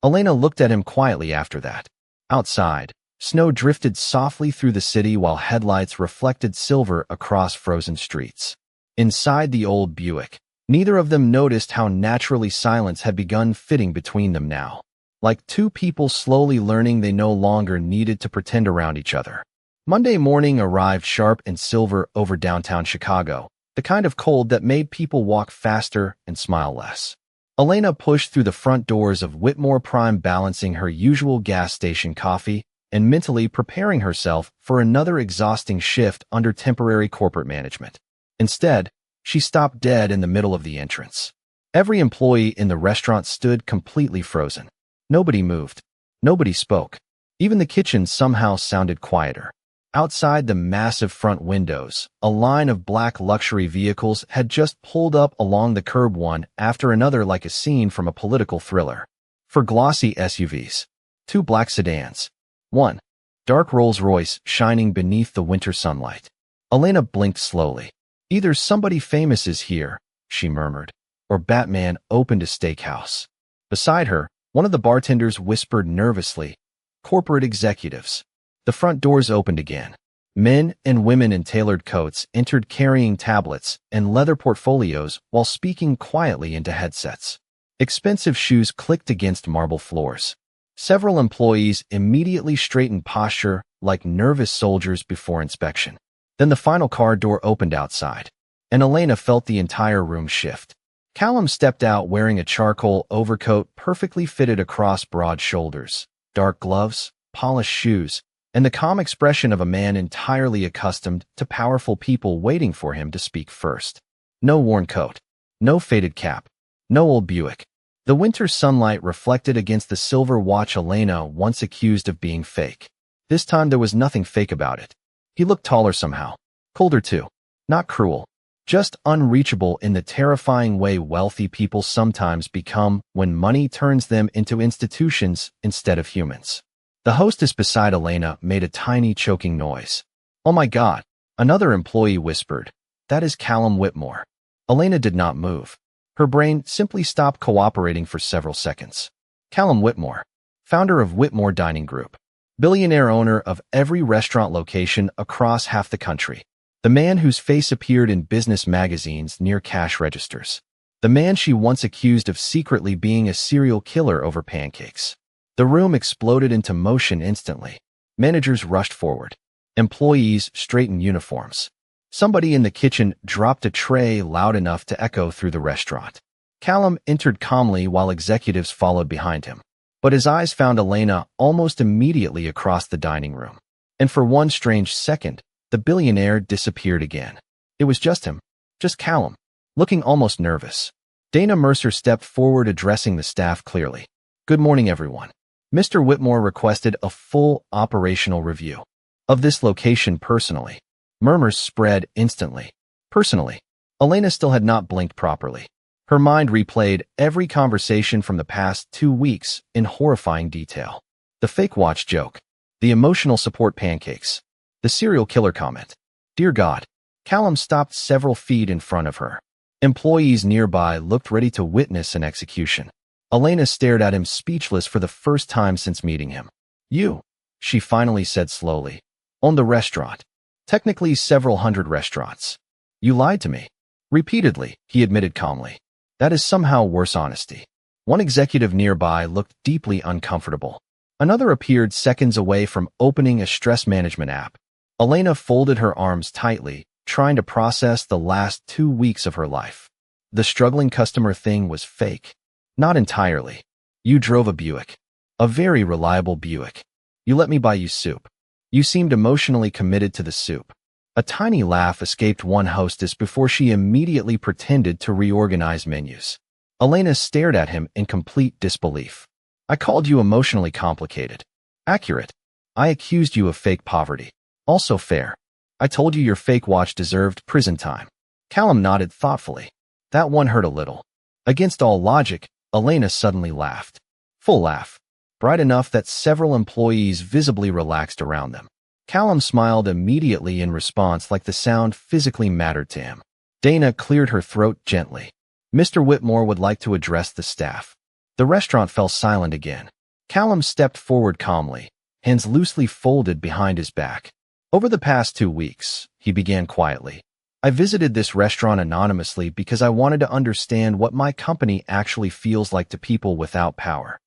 Elena looked at him quietly after that. Outside, snow drifted softly through the city while headlights reflected silver across frozen streets. Inside the old Buick, neither of them noticed how naturally silence had begun fitting between them now. Like two people slowly learning they no longer needed to pretend around each other. Monday morning arrived sharp and silver over downtown Chicago, the kind of cold that made people walk faster and smile less. Elena pushed through the front doors of Whitmore Prime balancing her usual gas station coffee and mentally preparing herself for another exhausting shift under temporary corporate management. Instead, she stopped dead in the middle of the entrance. Every employee in the restaurant stood completely frozen. Nobody moved. Nobody spoke. Even the kitchen somehow sounded quieter. Outside the massive front windows, a line of black luxury vehicles had just pulled up along the curb, one after another, like a scene from a political thriller. For glossy SUVs, 2 black sedans, 1 dark Rolls-Royce shining beneath the winter sunlight. Elena blinked slowly. Either somebody famous is here, she murmured, or Batman opened a steakhouse. Beside her, one of the bartenders whispered nervously, "Corporate executives." The front doors opened again. Men and women in tailored coats entered carrying tablets and leather portfolios while speaking quietly into headsets. Expensive shoes clicked against marble floors. Several employees immediately straightened posture like nervous soldiers before inspection. Then the final car door opened outside, and Elena felt the entire room shift. Callum stepped out wearing a charcoal overcoat perfectly fitted across broad shoulders, dark gloves, polished shoes, and the calm expression of a man entirely accustomed to powerful people waiting for him to speak first. No worn coat, no faded cap, no old Buick. The winter sunlight reflected against the silver watch Elena once accused of being fake. This time there was nothing fake about it. He looked taller somehow. Colder too. Not cruel. Just unreachable in the terrifying way wealthy people sometimes become when money turns them into institutions instead of humans. The hostess beside Elena made a tiny choking noise. "Oh my God," another employee whispered. "That is Callum Whitmore." Elena did not move. Her brain simply stopped cooperating for several seconds. Callum Whitmore, founder of Whitmore Dining Group, billionaire owner of every restaurant location across half the country. The man whose face appeared in business magazines near cash registers. The man she once accused of secretly being a serial killer over pancakes. The room exploded into motion instantly. Managers rushed forward. Employees straightened uniforms. Somebody in the kitchen dropped a tray loud enough to echo through the restaurant. Callum entered calmly while executives followed behind him. But his eyes found Elena almost immediately across the dining room. And for one strange second, the billionaire disappeared again. It was just him. Just Callum. Looking almost nervous. Dana Mercer stepped forward, addressing the staff clearly. "Good morning, everyone. Mr. Whitmore requested a full operational review of this location personally." Murmurs spread instantly. Personally. Elena still had not blinked properly. Her mind replayed every conversation from the past 2 weeks in horrifying detail. The fake watch joke. The emotional support pancakes. The serial killer comment. Dear God. Callum stopped several feet in front of her. Employees nearby looked ready to witness an execution. Elena stared at him, speechless for the first time since meeting him. "You," she finally said slowly, "own the restaurant. Technically several hundred restaurants. You lied to me." "Repeatedly," he admitted calmly. "That is somehow worse honesty." One executive nearby looked deeply uncomfortable. Another appeared seconds away from opening a stress management app. Elena folded her arms tightly, trying to process the last 2 weeks of her life. The struggling customer thing was fake. Not entirely. You drove a Buick. A very reliable Buick. You let me buy you soup. You seemed emotionally committed to the soup. A tiny laugh escaped one hostess before she immediately pretended to reorganize menus. Elena stared at him in complete disbelief. "I called you emotionally complicated." "Accurate. I accused you of fake poverty." "Also fair. I told you your fake watch deserved prison time." Callum nodded thoughtfully. That one hurt a little. Against all logic, Elena suddenly laughed. Full laugh. Bright enough that several employees visibly relaxed around them. Callum smiled immediately in response, like the sound physically mattered to him. Dana cleared her throat gently. "Mr. Whitmore would like to address the staff." The restaurant fell silent again. Callum stepped forward calmly, hands loosely folded behind his back. "Over the past 2 weeks," he began quietly, "I visited this restaurant anonymously because I wanted to understand what my company actually feels like to people without power."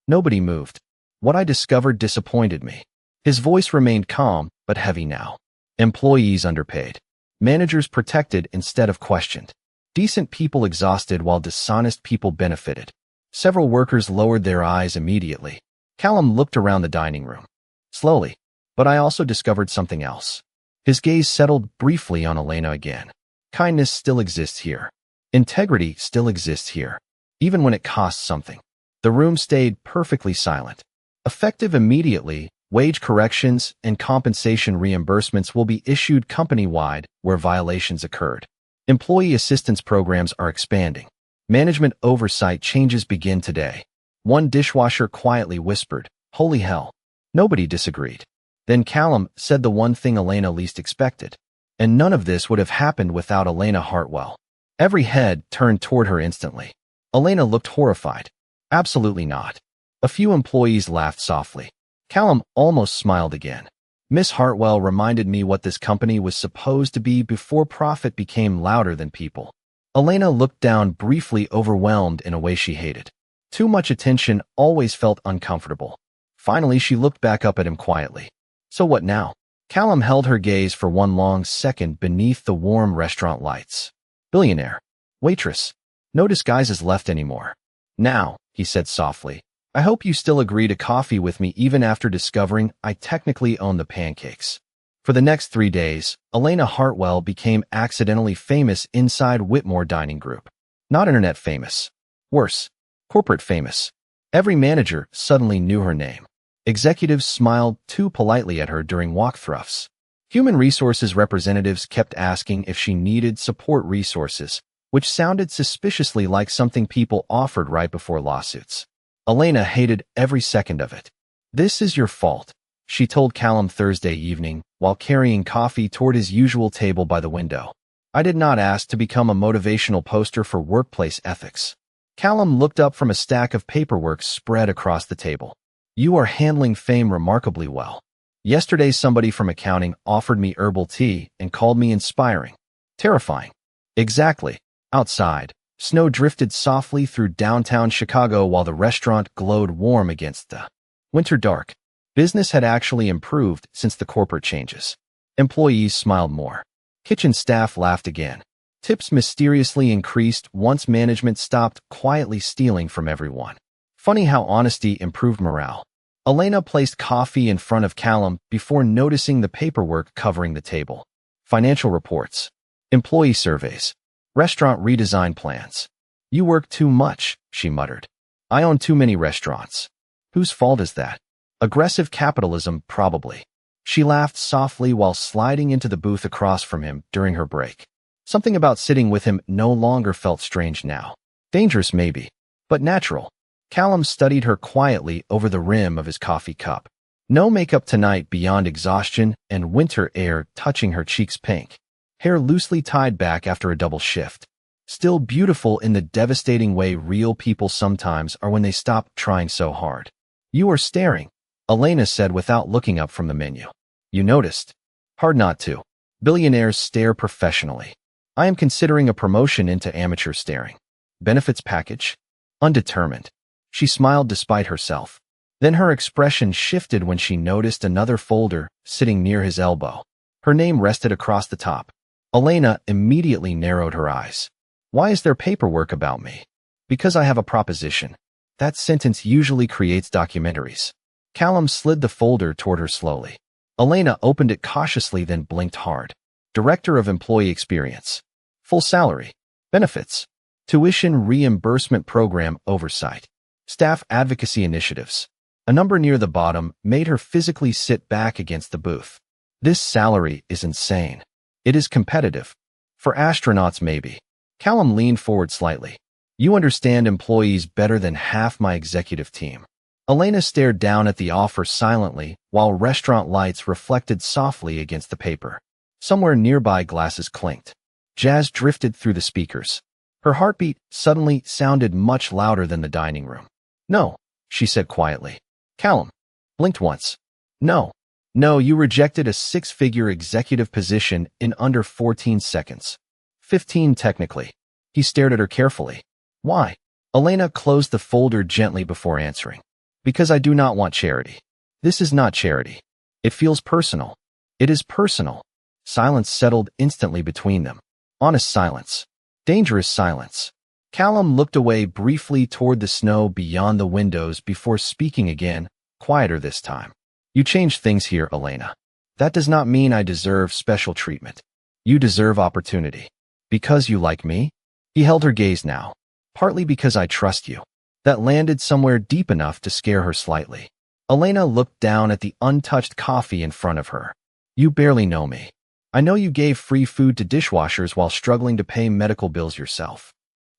Nobody moved. What I discovered disappointed me. His voice remained calm, but heavy now. Employees underpaid. Managers protected instead of questioned. Decent people exhausted while dishonest people benefited. Several workers lowered their eyes immediately. Callum looked around the dining room. Slowly. "But I also discovered something else." His gaze settled briefly on Elena again. "Kindness still exists here. Integrity still exists here. Even when it costs something." The room stayed perfectly silent. Effective immediately, Wage corrections and compensation reimbursements will be issued company-wide where violations occurred. Employee assistance programs are expanding. Management oversight changes begin today. One dishwasher quietly whispered, "Holy hell." Nobody disagreed. Then Callum said the one thing Elena least expected. And none of this would have happened without Elena Hartwell. Every head turned toward her instantly. Elena looked horrified. Absolutely not. A few employees laughed softly. Callum almost smiled again. Miss Hartwell reminded me what this company was supposed to be before profit became louder than people. Elena looked down, briefly overwhelmed in a way she hated. Too much attention always felt uncomfortable. Finally, she looked back up at him quietly. So what now? Callum held her gaze for one long second beneath the warm restaurant lights. Billionaire. Waitress. No disguises left anymore. Now, he said softly, I hope you still agree to coffee with me even after discovering I technically own the pancakes. For the next 3 days, Elena Hartwell became accidentally famous inside Whitmore Dining Group. Not internet famous. Worse, corporate famous. Every manager suddenly knew her name. Executives smiled too politely at her during walkthroughs. Human resources representatives kept asking if she needed support resources, which sounded suspiciously like something people offered right before lawsuits. Elena hated every second of it. This is your fault, she told Callum Thursday evening while carrying coffee toward his usual table by the window. I did not ask to become a motivational poster for workplace ethics. Callum looked up from a stack of paperwork spread across the table. You are handling fame remarkably well. Yesterday somebody from accounting offered me herbal tea and called me inspiring. Terrifying. Exactly. Outside, snow drifted softly through downtown Chicago while the restaurant glowed warm against the winter dark. Business had actually improved since the corporate changes. Employees smiled more. Kitchen staff laughed again. Tips mysteriously increased once management stopped quietly stealing from everyone. Funny how honesty improved morale. Elena placed coffee in front of Callum before noticing the paperwork covering the table. Financial reports. Employee surveys. Restaurant redesign plans. You work too much, she muttered. I own too many restaurants. Whose fault is that? Aggressive capitalism, probably. She laughed softly while sliding into the booth across from him during her break. Something about sitting with him no longer felt strange now. Dangerous maybe, but natural. Callum studied her quietly over the rim of his coffee cup. No makeup tonight beyond exhaustion and winter air touching her cheeks pink. Hair loosely tied back after a double shift. Still beautiful in the devastating way real people sometimes are when they stop trying so hard. You are staring, Elena said without looking up from the menu. You noticed? Hard not to. Billionaires stare professionally. I am considering a promotion into amateur staring. Benefits package? Undetermined. She smiled despite herself. Then her expression shifted when she noticed another folder sitting near his elbow. Her name rested across the top. Elena immediately narrowed her eyes. Why is there paperwork about me? Because I have a proposition. That sentence usually creates documentaries. Callum slid the folder toward her slowly. Elena opened it cautiously then blinked hard. Director of Employee Experience. Full salary. Benefits. Tuition reimbursement program oversight. Staff advocacy initiatives. A number near the bottom made her physically sit back against the booth. This salary is insane. It is competitive. For astronauts maybe. Callum leaned forward slightly. You understand employees better than half my executive team. Elena stared down at the offer silently while restaurant lights reflected softly against the paper. Somewhere nearby glasses clinked. Jazz drifted through the speakers. Her heartbeat suddenly sounded much louder than the dining room. No, she said quietly. Callum blinked once. No, you rejected a 6-figure executive position in under 14 seconds. 15 technically. He stared at her carefully. Why? Elena closed the folder gently before answering. Because I do not want charity. This is not charity. It feels personal. It is personal. Silence settled instantly between them. Honest silence. Dangerous silence. Callum looked away briefly toward the snow beyond the windows before speaking again, quieter this time. You changed things here, Elena. That does not mean I deserve special treatment. You deserve opportunity. Because you like me? He held her gaze now. Partly because I trust you. That landed somewhere deep enough to scare her slightly. Elena looked down at the untouched coffee in front of her. You barely know me. I know you gave free food to dishwashers while struggling to pay medical bills yourself.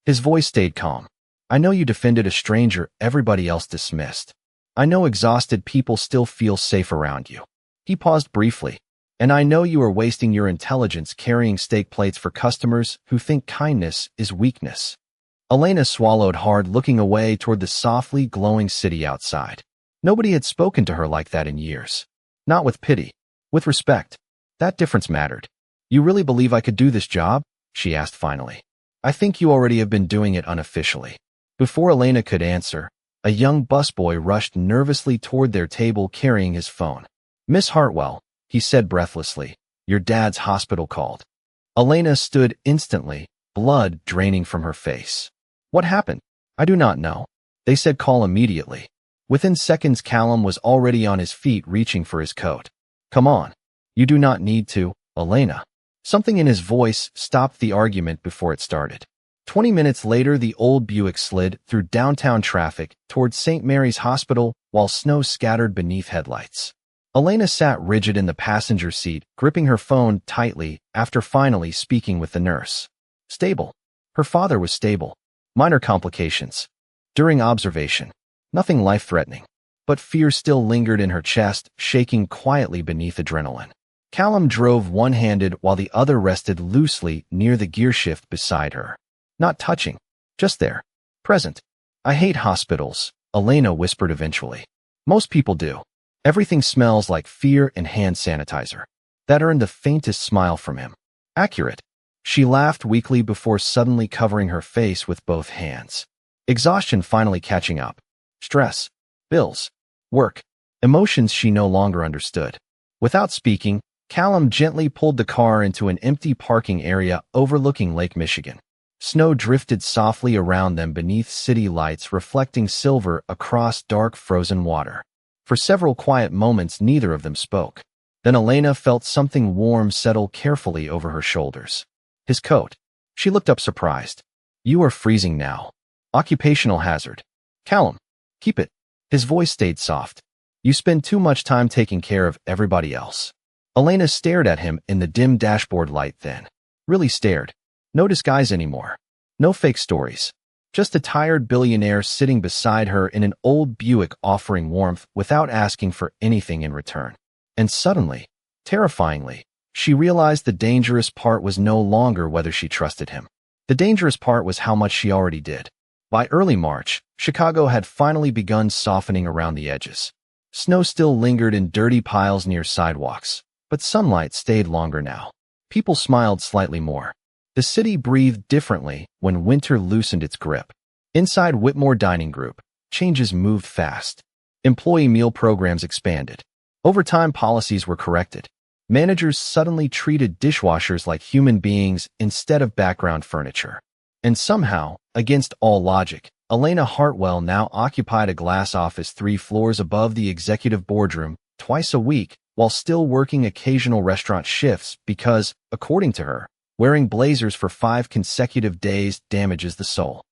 His voice stayed calm. I know you defended a stranger everybody else dismissed. I know exhausted people still feel safe around you. He paused briefly. And I know you are wasting your intelligence carrying steak plates for customers who think kindness is weakness. Elena swallowed hard, looking away toward the softly glowing city outside. Nobody had spoken to her like that in years. Not with pity. With respect. That difference mattered. You really believe I could do this job? She asked finally. I think you already have been doing it unofficially. Before Elena could answer, a young busboy rushed nervously toward their table carrying his phone. Miss Hartwell, he said breathlessly, your dad's hospital called. Elena stood instantly, blood draining from her face. What happened? I do not know. They said call immediately. Within seconds, Callum was already on his feet reaching for his coat. Come on. You do not need to, Elena. Something in his voice stopped the argument before it started. 20 minutes later, the old Buick slid through downtown traffic towards St. Mary's Hospital while snow scattered beneath headlights. Elena sat rigid in the passenger seat, gripping her phone tightly after finally speaking with the nurse. Stable. Her father was stable. Minor complications. During observation. Nothing life-threatening. But fear still lingered in her chest, shaking quietly beneath adrenaline. Callum drove one-handed while the other rested loosely near the gearshift beside her. Not touching. Just there. Present. I hate hospitals, Elena whispered eventually. Most people do. Everything smells like fear and hand sanitizer. That earned the faintest smile from him. Accurate. She laughed weakly before suddenly covering her face with both hands. Exhaustion finally catching up. Stress. Bills. Work. Emotions she no longer understood. Without speaking, Callum gently pulled the car into an empty parking area overlooking Lake Michigan. Snow drifted softly around them beneath city lights reflecting silver across dark frozen water. For several quiet moments, neither of them spoke. Then Elena felt something warm settle carefully over her shoulders. His coat. She looked up surprised. You are freezing now. Occupational hazard. Callum. Keep it. His voice stayed soft. You spend too much time taking care of everybody else. Elena stared at him in the dim dashboard light then. Really stared. No disguise anymore. No fake stories. Just a tired billionaire sitting beside her in an old Buick offering warmth without asking for anything in return. And suddenly, terrifyingly, she realized the dangerous part was no longer whether she trusted him. The dangerous part was how much she already did. By early March, Chicago had finally begun softening around the edges. Snow still lingered in dirty piles near sidewalks, but sunlight stayed longer now. People smiled slightly more. The city breathed differently when winter loosened its grip. Inside Whitmore Dining Group, changes moved fast. Employee meal programs expanded. Overtime policies were corrected. Managers suddenly treated dishwashers like human beings instead of background furniture. And somehow, against all logic, Elena Hartwell now occupied a glass office 3 floors above the executive boardroom twice a week while still working occasional restaurant shifts because, according to her, wearing blazers for 5 consecutive days damages the soul.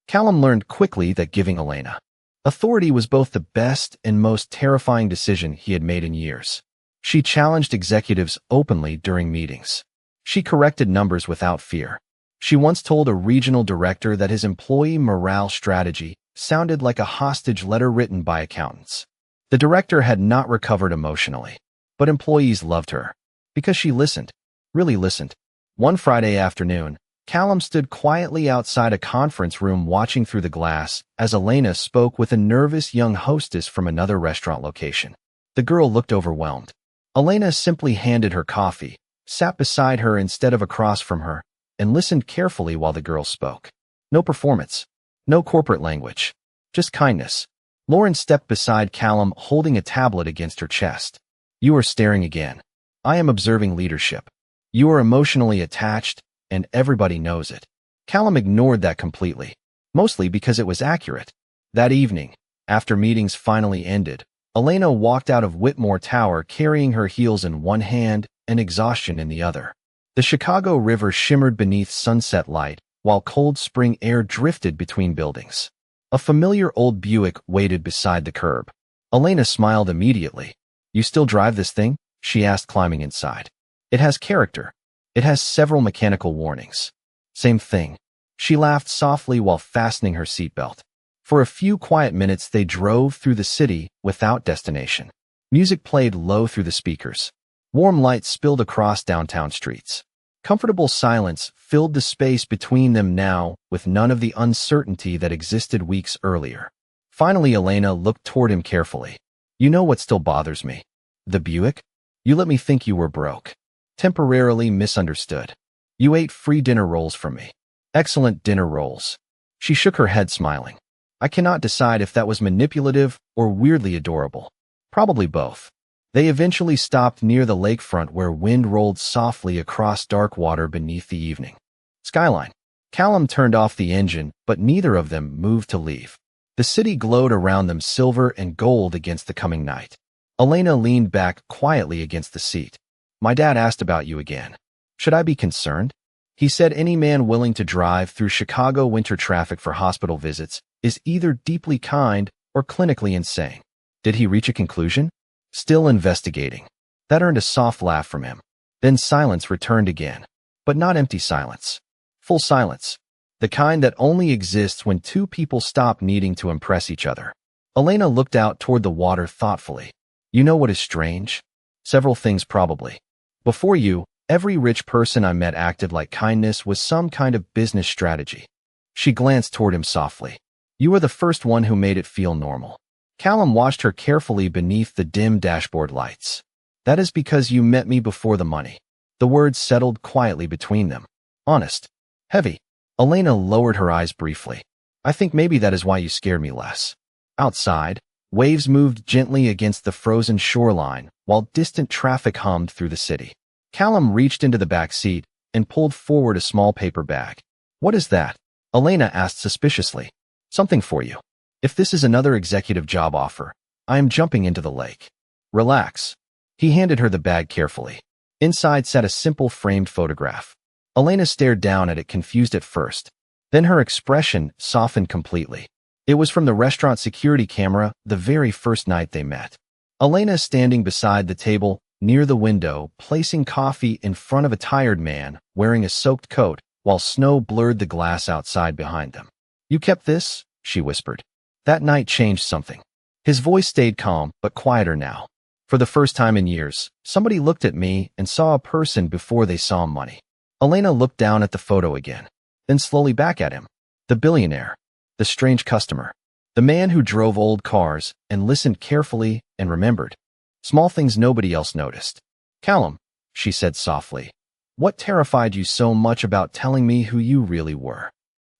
Callum learned quickly that giving Elena authority was both the best and most terrifying decision he had made in years. She challenged executives openly during meetings. She corrected numbers without fear. She once told a regional director that his employee morale strategy sounded like a hostage letter written by accountants. The director had not recovered emotionally, but employees loved her because she listened, really listened. One Friday afternoon, Callum stood quietly outside a conference room watching through the glass as Elena spoke with a nervous young hostess from another restaurant location. The girl looked overwhelmed. Elena simply handed her coffee, sat beside her instead of across from her, and listened carefully while the girl spoke. No performance. No corporate language. Just kindness. Lauren stepped beside Callum, holding a tablet against her chest. You are staring again. I am observing leadership. You are emotionally attached, and everybody knows it. Callum ignored that completely, mostly because it was accurate. That evening, after meetings finally ended, Elena walked out of Whitmore Tower carrying her heels in one hand and exhaustion in the other. The Chicago River shimmered beneath sunset light, while cold spring air drifted between buildings. A familiar old Buick waited beside the curb. Elena smiled immediately. You still drive this thing? She asked, climbing inside. It has character. It has several mechanical warnings. Same thing. She laughed softly while fastening her seatbelt. For a few quiet minutes they drove through the city without destination. Music played low through the speakers. Warm light spilled across downtown streets. Comfortable silence filled the space between them now, with none of the uncertainty that existed weeks earlier. Finally, Elena looked toward him carefully. You know what still bothers me? The Buick? You let me think you were broke. Temporarily misunderstood. You ate free dinner rolls from me. Excellent dinner rolls. She shook her head, smiling. I cannot decide if that was manipulative or weirdly adorable. Probably both. They eventually stopped near the lakefront where wind rolled softly across dark water beneath the evening skyline. Callum turned off the engine, but neither of them moved to leave. The city glowed around them, silver and gold against the coming night. Elena leaned back quietly against the seat. My dad asked about you again. Should I be concerned? He said any man willing to drive through Chicago winter traffic for hospital visits is either deeply kind or clinically insane. Did he reach a conclusion? Still investigating. That earned a soft laugh from him. Then silence returned again. But not empty silence. Full silence. The kind that only exists when two people stop needing to impress each other. Elena looked out toward the water thoughtfully. You know what is strange? Several things probably. Before you, every rich person I met acted like kindness was some kind of business strategy. She glanced toward him softly. You were the first one who made it feel normal. Callum watched her carefully beneath the dim dashboard lights. That is because you met me before the money. The words settled quietly between them. Honest. Heavy. Elena lowered her eyes briefly. I think maybe that is why you scared me less. Outside, waves moved gently against the frozen shoreline, while distant traffic hummed through the city. Callum reached into the back seat and pulled forward a small paper bag. What is that? Elena asked suspiciously. Something for you. If this is another executive job offer, I am jumping into the lake. Relax. He handed her the bag carefully. Inside sat a simple framed photograph. Elena stared down at it, confused at first. Then her expression softened completely. It was from the restaurant security camera the very first night they met. Elena standing beside the table, near the window, placing coffee in front of a tired man wearing a soaked coat, while snow blurred the glass outside behind them. You kept this? She whispered. That night changed something. His voice stayed calm, but quieter now. For the first time in years, somebody looked at me and saw a person before they saw money. Elena looked down at the photo again, then slowly back at him. The billionaire. The strange customer. The man who drove old cars and listened carefully and remembered. Small things nobody else noticed. Callum, she said softly. What terrified you so much about telling me who you really were?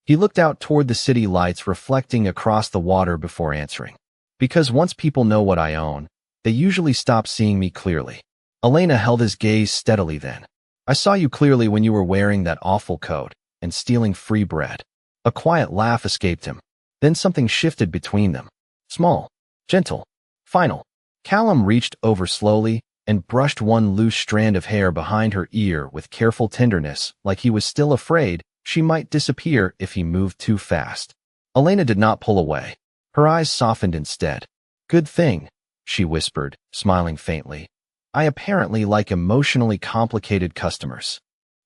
He looked out toward the city lights reflecting across the water before answering. Because once people know what I own, they usually stop seeing me clearly. Elena held his gaze steadily then. I saw you clearly when you were wearing that awful coat and stealing free bread. A quiet laugh escaped him. Then something shifted between them. Small, gentle, final. Callum reached over slowly and brushed one loose strand of hair behind her ear with careful tenderness, like he was still afraid she might disappear if he moved too fast. Elena did not pull away. Her eyes softened instead. Good thing, she whispered, smiling faintly. I apparently like emotionally complicated customers.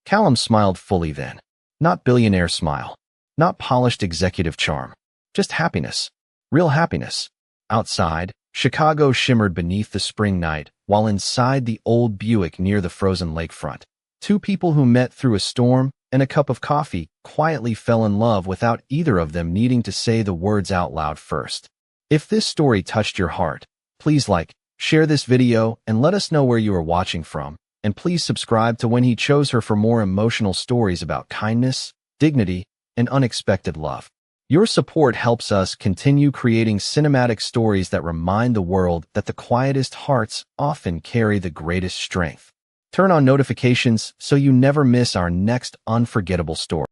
Callum smiled fully then. Not billionaire smile. Not polished executive charm. Just happiness. Real happiness. Outside, Chicago shimmered beneath the spring night, while inside the old Buick near the frozen lakefront, two people who met through a storm and a cup of coffee quietly fell in love without either of them needing to say the words out loud first. If this story touched your heart, please like, share this video, and let us know where you are watching from. And please subscribe to When He Chose Her for more emotional stories about kindness, dignity, and unexpected love. Your support helps us continue creating cinematic stories that remind the world that the quietest hearts often carry the greatest strength. Turn on notifications so you never miss our next unforgettable story.